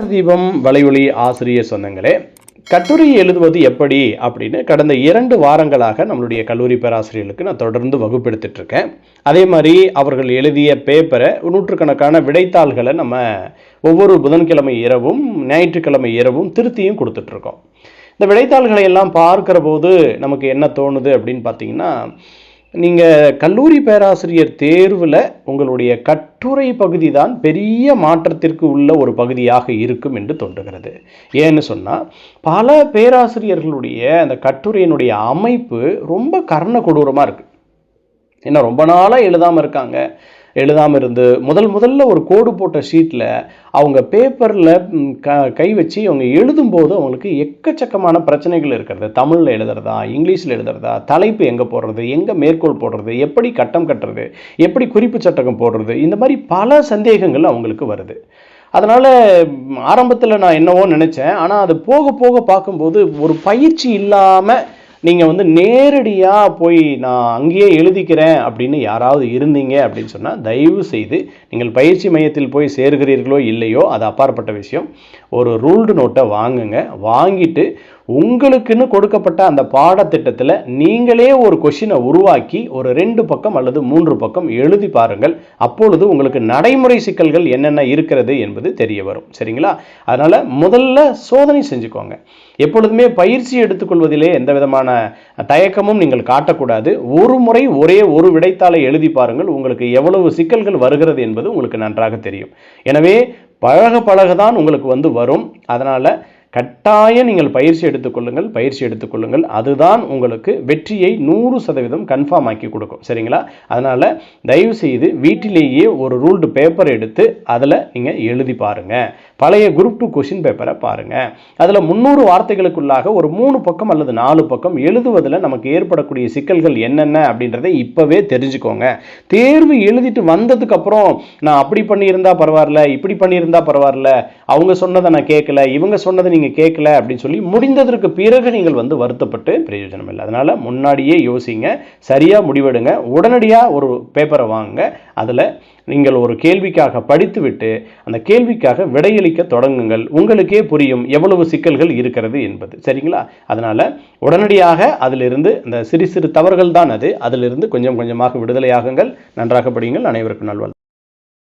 தீபம் வலையொலி ஆசிரியர் சொந்தங்களே, கட்டுரை எழுதுவது எப்படி அப்படின்னு கடந்த 2 வாரங்களாக நம்மளுடைய கல்லூரி பேராசிரியர்களுக்கு நான் தொடர்ந்து வகுப்பெடுத்துட்டு இருக்கேன். அதே மாதிரி அவர்கள் எழுதிய பேப்பரை நூற்றுக்கணக்கான விடைத்தாள்களை நம்ம ஒவ்வொரு புதன்கிழமை இரவும் ஞாயிற்றுக்கிழமை இரவும் திருத்தியும் கொடுத்துட்ருக்கோம். இந்த விடைத்தாள்களை எல்லாம் பார்க்கிற போது நமக்கு என்ன தோணுது அப்படின்னு பார்த்தீங்கன்னா, நீங்கள் கல்லூரி பேராசிரியர் தேர்வில் உங்களுடைய கட்டுரை பகுதி தான் பெரிய மாற்றத்திற்கு உள்ள ஒரு பகுதியாக இருக்கும் என்று தோன்றுகிறது. ஏன்னு சொன்னால், பல பேராசிரியர்களுடைய அந்த கட்டுரையினுடைய அமைப்பு ரொம்ப கர்ண கொடூரமாக இருக்குது. ஏன்னா ரொம்ப நாளாக எழுதாமல் இருந்து முதல்ல ஒரு கோடு போட்ட ஷீட்டில் அவங்க பேப்பரில் கை வச்சு அவங்க எழுதும்போது அவங்களுக்கு எக்கச்சக்கமான பிரச்சனைகள் இருக்கிறது. தமிழில் எழுதுறதா, இங்கிலீஷில் எழுதுறதா, தலைப்பு எங்கே போடுறது, எங்கே மேற்கோள் போடுறது, எப்படி கட்டம் கட்டுறது, எப்படி குறிப்பு சட்டகம் போடுறது, இந்த மாதிரி பல சந்தேகங்கள் அவங்களுக்கு வருது. அதனால் ஆரம்பத்தில் நான் என்னவோ நினச்சேன், ஆனால் அது போக போக பார்க்கும்போது ஒரு பயிற்சி இல்லாமல் நீங்கள் நேரடியாக போய் நான் அங்கேயே எழுதிக்கிறேன் அப்படின்னு யாராவது இருந்தீங்க அப்படின்னு சொன்னால், தயவு செய்து நீங்கள் பயிற்சி மையத்தில் போய் சேர்கிறீர்களோ இல்லையோ அது அப்பாற்பட்ட விஷயம். ஒரு ரூல்டு நோட்டை வாங்குங்க. வாங்கிட்டு உங்களுக்குன்னு கொடுக்கப்பட்ட அந்த பாடத்திட்டத்தில் நீங்களே ஒரு கொஷினை உருவாக்கி ஒரு 2 பக்கம் அல்லது 3 பக்கம் எழுதி பாருங்கள். அப்பொழுது உங்களுக்கு நடைமுறை சிக்கல்கள் என்னென்ன இருக்கிறது என்பது தெரிய வரும். சரிங்களா? அதனால் முதல்ல சோதனை செஞ்சுக்கோங்க. எப்பொழுதுமே பயிற்சி எடுத்துக்கொள்வதிலே எந்த விதமான தயக்கமும் நீங்கள் காட்டக்கூடாது. ஒரு முறை ஒரே ஒரு விடைத்தாளை எழுதி பாருங்கள். உங்களுக்கு எவ்வளவு சிக்கல்கள் வருகிறது என்பது உங்களுக்கு நன்றாக தெரியும். எனவே பழகதான் உங்களுக்கு வரும். அதனால் கட்டாயம் நீங்கள் பயிற்சி எடுத்துக்கொள்ளுங்கள். அதுதான் உங்களுக்கு வெற்றியை 100% கன்ஃபார்ம் ஆக்கி கொடுக்கும். சரிங்களா? அதனால் தயவு செய்து வீட்டிலேயே ஒரு ரூல்டு பேப்பர் எடுத்து அதில் நீங்கள் எழுதி பாருங்கள். பழைய குரூப் 2 கொஷின் பேப்பரை பாருங்கள். அதில் 300 வார்த்தைகளுக்குள்ளாக ஒரு 3 பக்கம் அல்லது 4 பக்கம் எழுதுவதில் நமக்கு ஏற்படக்கூடிய சிக்கல்கள் என்னென்ன அப்படின்றத இப்போவே தெரிஞ்சுக்கோங்க. தேர்வு எழுதிட்டு வந்ததுக்கப்புறம் நான் அப்படி பண்ணியிருந்தா பரவாயில்ல, இப்படி பண்ணியிருந்தா பரவாயில்ல, அவங்க சொன்னதை நான் கேட்கல, இவங்க சொன்னதை நீங்கள் கேட்கல அப்படின்னு சொல்லி முடிந்ததற்கு பிறகு நீங்கள் வருத்தப்பட்டு பிரயோஜனம் இல்லை. அதனால் முன்னாடியே யோசிங்க, சரியாக முடிவெடுங்க. உடனடியாக ஒரு பேப்பரை வாங்க. அதில் நீங்கள் ஒரு கேள்விக்காக படித்துவிட்டு அந்த கேள்விக்காக விடையளிக்க தொடங்குங்கள். உங்களுக்கே புரியும் எவ்வளவு சிக்கல்கள் இருக்கிறது என்பது. சரிங்களா? அதனால் உடனடியாக அதிலிருந்து அந்த சிறு சிறு தவறுகள் தான் அதிலிருந்து கொஞ்சம் கொஞ்சமாக விடுதலையாகுங்கள். நன்றாக படியுங்கள். அனைவருக்கும் நல்வாழ்த்துக்கள்.